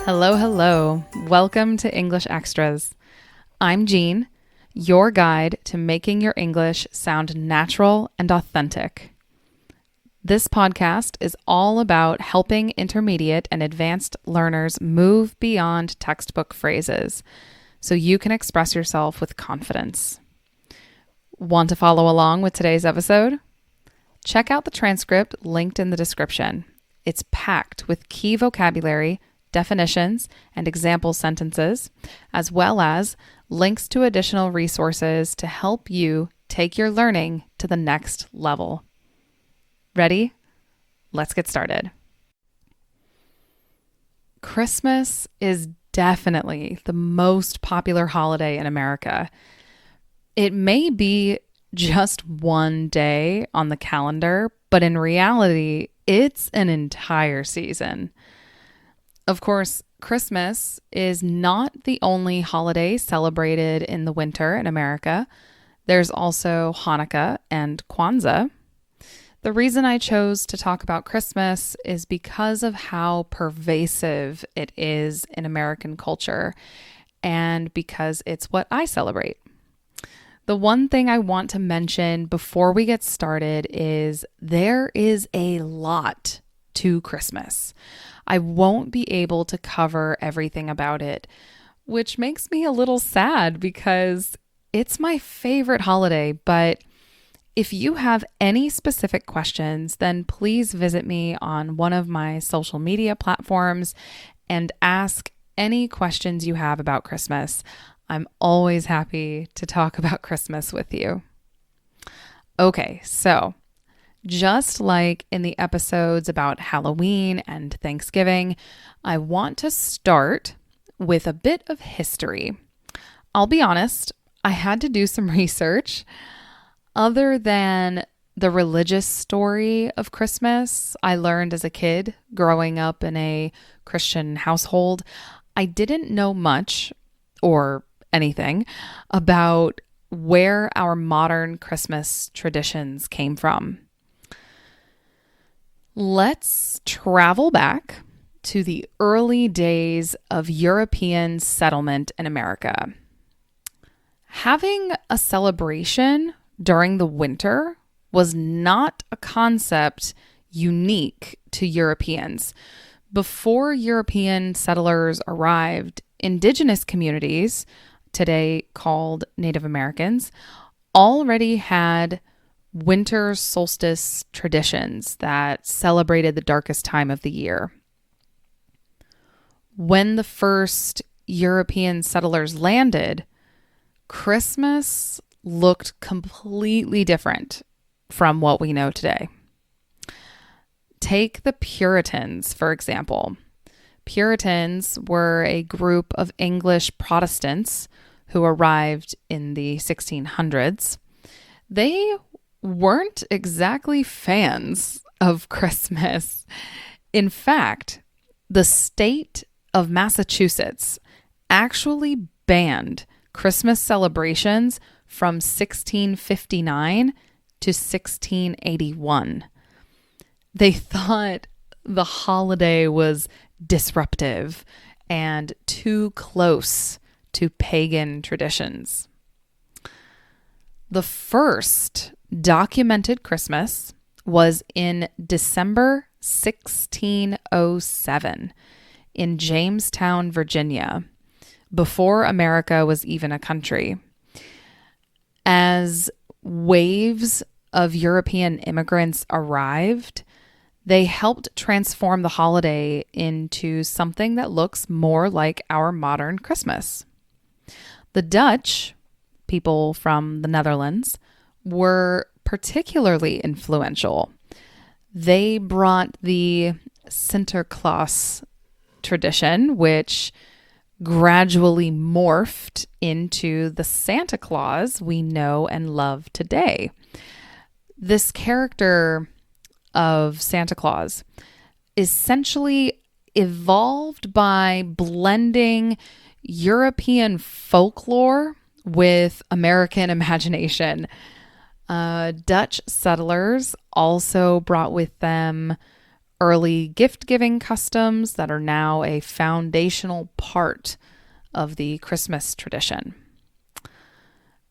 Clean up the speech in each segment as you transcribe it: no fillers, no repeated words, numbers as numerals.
Hello, hello. Welcome to English Extras. I'm Jean, your guide to making your English sound natural and authentic. This podcast is all about helping intermediate and advanced learners move beyond textbook phrases so you can express yourself with confidence. Want to follow along with today's episode? Check out the transcript linked in the description. It's packed with key vocabulary, definitions, and example sentences, as well as links to additional resources to help you take your learning to the next level. Ready? Let's get started. Christmas is definitely the most popular holiday in America. It may be just one day on the calendar, but in reality, it's an entire season. Of course, Christmas is not the only holiday celebrated in the winter in America. There's also Hanukkah and Kwanzaa. The reason I chose to talk about Christmas is because of how pervasive it is in American culture and because it's what I celebrate. The one thing I want to mention before we get started is there is a lot to Christmas. I won't be able to cover everything about it, which makes me a little sad because it's my favorite holiday. But if you have any specific questions, then please visit me on one of my social media platforms and ask any questions you have about Christmas. I'm always happy to talk about Christmas with you. Okay, so just like in the episodes about Halloween and Thanksgiving, I want to start with a bit of history. I'll be honest, I had to do some research. Other than the religious story of Christmas I learned as a kid growing up in a Christian household, I didn't know much or anything about where our modern Christmas traditions came from. Let's travel back to the early days of European settlement in America. Having a celebration during the winter was not a concept unique to Europeans. Before European settlers arrived, indigenous communities, today called Native Americans, already had winter solstice traditions that celebrated the darkest time of the year. When the first European settlers landed, Christmas looked completely different from what we know today. Take the Puritans, for example. Puritans were a group of English Protestants who arrived in the 1600s. They weren't exactly fans of Christmas. In fact, the state of Massachusetts actually banned Christmas celebrations from 1659 to 1681. They thought the holiday was disruptive and too close to pagan traditions. The first documented Christmas was in December 1607 in Jamestown, Virginia, before America was even a country. As waves of European immigrants arrived, they helped transform the holiday into something that looks more like our modern Christmas. The Dutch, people from the Netherlands, were particularly influential. They brought the Sinterklaas tradition, which gradually morphed into the Santa Claus we know and love today. This character of Santa Claus essentially evolved by blending European folklore with American imagination. Dutch settlers also brought with them early gift giving customs that are now a foundational part of the Christmas tradition.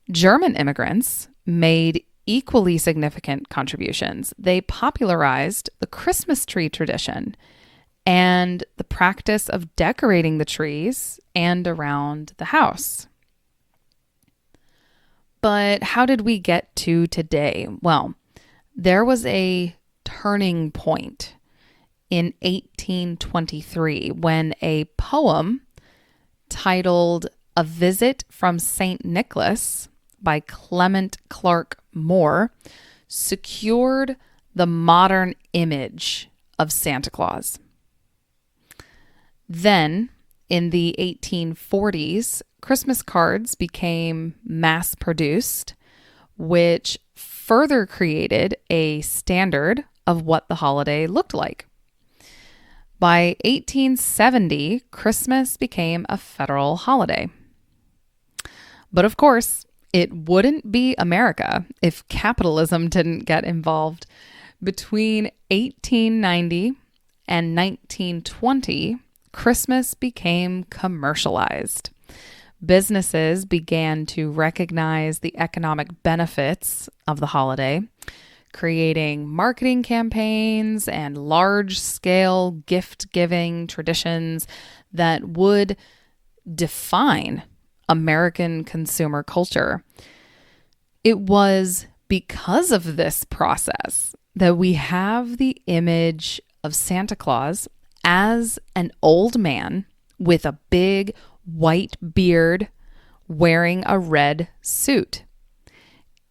German immigrants made equally significant contributions. They popularized the Christmas tree tradition and the practice of decorating the trees and around the house. But how did we get to today? Well, there was a turning point in 1823 when a poem titled A Visit from St. Nicholas by Clement Clarke Moore secured the modern image of Santa Claus. Then, in the 1840s, Christmas cards became mass-produced, which further created a standard of what the holiday looked like. By 1870, Christmas became a federal holiday. But of course, it wouldn't be America if capitalism didn't get involved. Between 1890 and 1920, Christmas became commercialized. Businesses began to recognize the economic benefits of the holiday, creating marketing campaigns and large-scale gift-giving traditions that would define American consumer culture. It was because of this process that we have the image of Santa Claus as an old man with a big white beard wearing a red suit.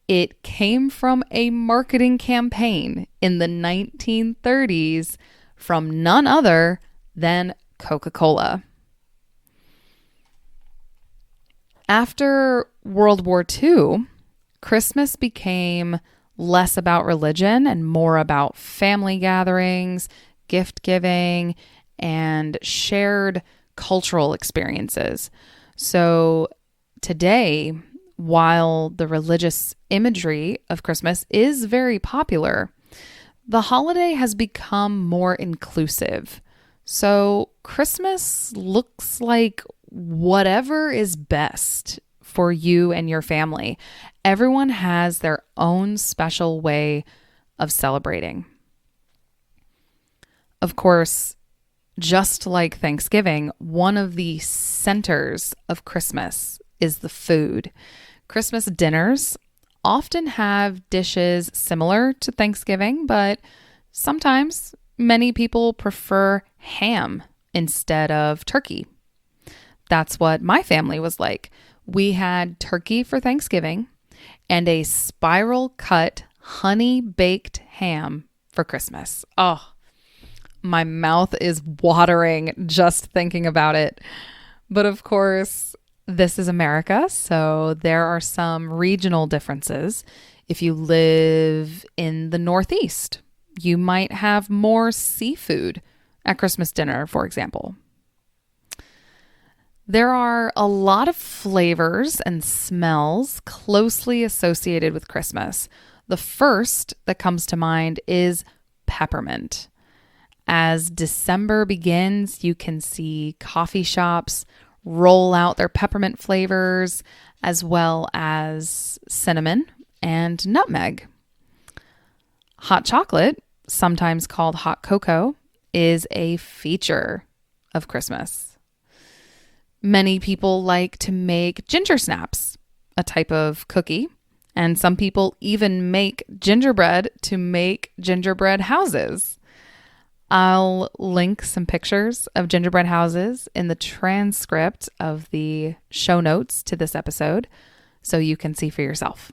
It came from a marketing campaign in the 1930s from none other than Coca-Cola. After World War II, Christmas became less about religion and more about family gatherings, gift giving, and shared cultural experiences. So today, while the religious imagery of Christmas is very popular, the holiday has become more inclusive. So Christmas looks like whatever is best for you and your family. Everyone has their own special way of celebrating. Of course, just like Thanksgiving, one of the centers of Christmas is the food. Christmas dinners often have dishes similar to Thanksgiving, but sometimes many people prefer ham instead of turkey. That's what my family was like. We had turkey for Thanksgiving and a spiral cut honey baked ham for Christmas. Oh, my mouth is watering just thinking about it. But of course, this is America, so there are some regional differences. If you live in the Northeast, you might have more seafood at Christmas dinner, for example. There are a lot of flavors and smells closely associated with Christmas. The first that comes to mind is peppermint. As December begins, you can see coffee shops roll out their peppermint flavors, as well as cinnamon and nutmeg. Hot chocolate, sometimes called hot cocoa, is a feature of Christmas. Many people like to make ginger snaps, a type of cookie, and some people even make gingerbread to make gingerbread houses. I'll link some pictures of gingerbread houses in the transcript of the show notes to this episode so you can see for yourself.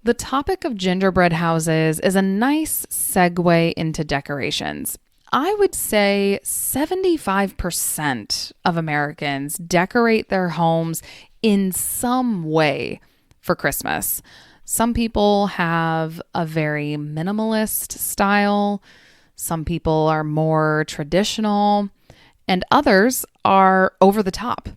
The topic of gingerbread houses is a nice segue into decorations. I would say 75% of Americans decorate their homes in some way for Christmas. Some people have a very minimalist style. Some people are more traditional, and others are over the top.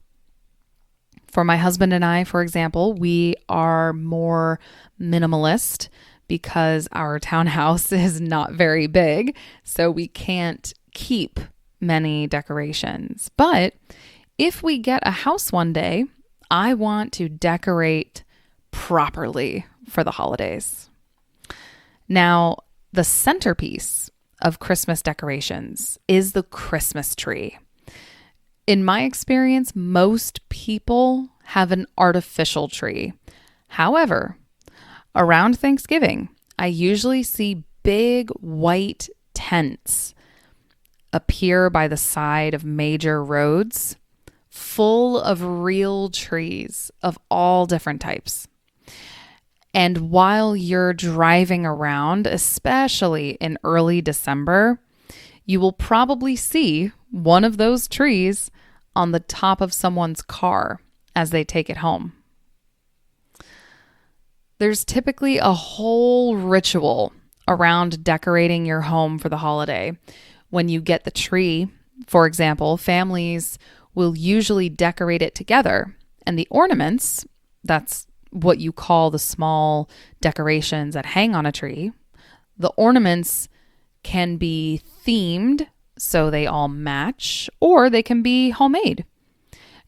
For my husband and I, for example, we are more minimalist because our townhouse is not very big, so we can't keep many decorations. But if we get a house one day, I want to decorate properly for the holidays. Now, the centerpiece of Christmas decorations is the Christmas tree. In my experience, most people have an artificial tree. However, around Thanksgiving, I usually see big white tents appear by the side of major roads, full of real trees of all different types. And while you're driving around, especially in early December, you will probably see one of those trees on the top of someone's car as they take it home. There's typically a whole ritual around decorating your home for the holiday. When you get the tree, for example, families will usually decorate it together, and the ornaments, that's what you call the small decorations that hang on a tree, the ornaments can be themed so they all match, or they can be homemade.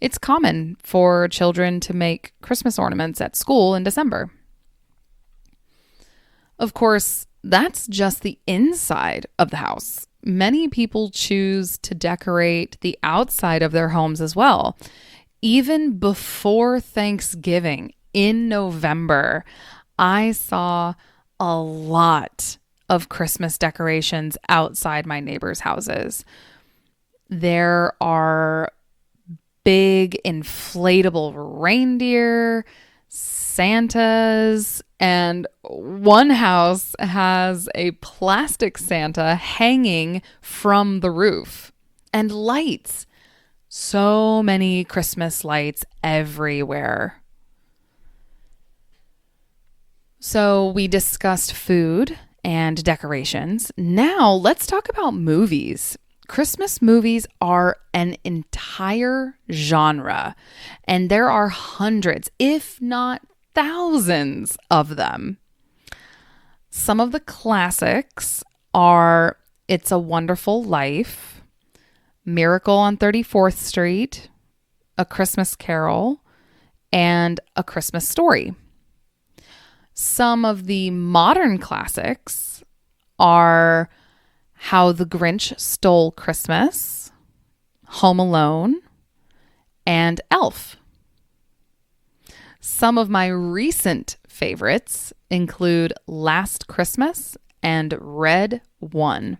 It's common for children to make Christmas ornaments at school in December. Of course, that's just the inside of the house. Many people choose to decorate the outside of their homes as well. Even before Thanksgiving, in November, I saw a lot of Christmas decorations outside my neighbors' houses. There are big inflatable reindeer, Santas, and one house has a plastic Santa hanging from the roof. And lights. So many Christmas lights everywhere. So we discussed food and decorations. Now let's talk about movies. Christmas movies are an entire genre, and there are hundreds, if not thousands of them. Some of the classics are It's a Wonderful Life, Miracle on 34th Street, A Christmas Carol, and A Christmas Story. Some of the modern classics are How the Grinch Stole Christmas, Home Alone, and Elf. Some of my recent favorites include Last Christmas and Red One.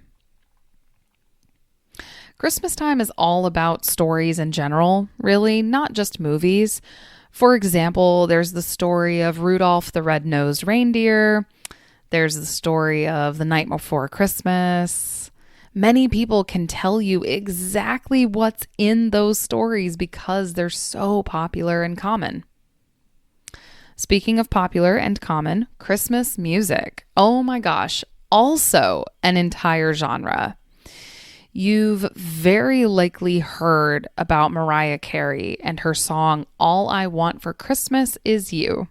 Christmas time is all about stories in general, really, not just movies. For example, there's the story of Rudolph the Red-Nosed Reindeer. There's the story of The Night Before Christmas. Many people can tell you exactly what's in those stories because they're so popular and common. Speaking of popular and common, Christmas music. Oh my gosh, also an entire genre. You've very likely heard about Mariah Carey and her song, All I Want for Christmas Is You.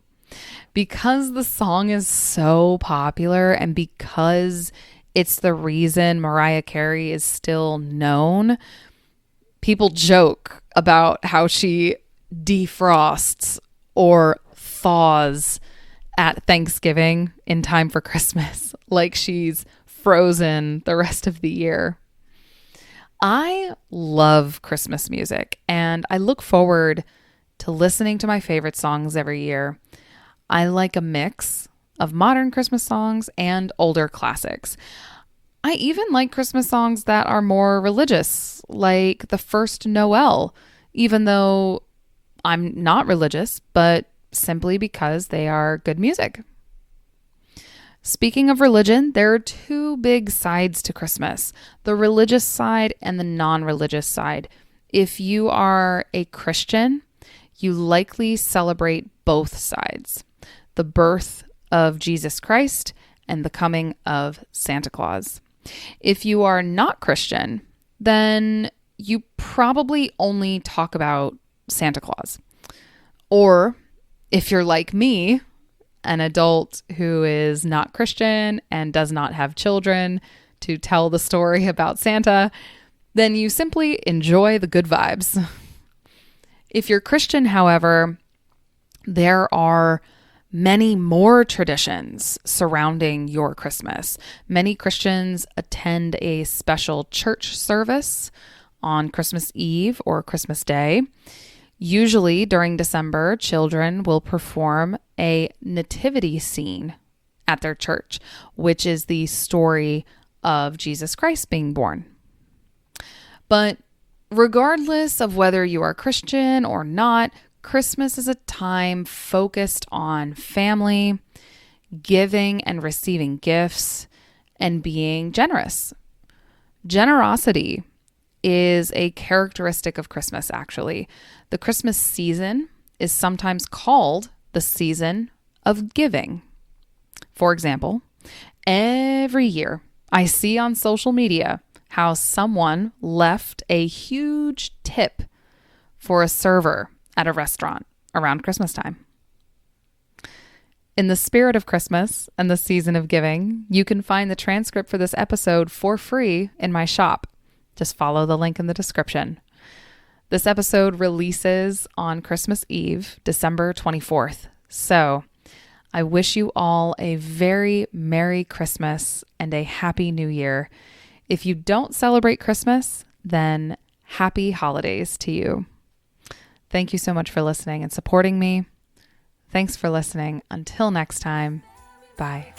Because the song is so popular and because it's the reason Mariah Carey is still known, people joke about how she defrosts or thaws at Thanksgiving in time for Christmas, like she's frozen the rest of the year. I love Christmas music, and I look forward to listening to my favorite songs every year. I like a mix of modern Christmas songs and older classics. I even like Christmas songs that are more religious, like The First Noel, even though I'm not religious, but simply because they are good music. Speaking of religion, there are two big sides to Christmas, the religious side and the non-religious side. If you are a Christian, you likely celebrate both sides, the birth of Jesus Christ and the coming of Santa Claus. If you are not Christian, then you probably only talk about Santa Claus. Or if you're like me, an adult who is not Christian and does not have children to tell the story about Santa, then you simply enjoy the good vibes. If you're Christian, however, there are many more traditions surrounding your Christmas. Many Christians attend a special church service on Christmas Eve or Christmas Day. Usually during December, children will perform a nativity scene at their church, which is the story of Jesus Christ being born. But regardless of whether you are Christian or not, Christmas is a time focused on family, giving and receiving gifts, and being generous. Generosity is a characteristic of Christmas, actually. The Christmas season is sometimes called the season of giving. For example, every year I see on social media how someone left a huge tip for a server at a restaurant around Christmas time. In the spirit of Christmas and the season of giving, you can find the transcript for this episode for free in my shop. Just follow the link in the description. This episode releases on Christmas Eve, December 24th. So I wish you all a very Merry Christmas and a Happy New Year. If you don't celebrate Christmas, then happy holidays to you. Thank you so much for listening and supporting me. Thanks for listening. Until next time, bye.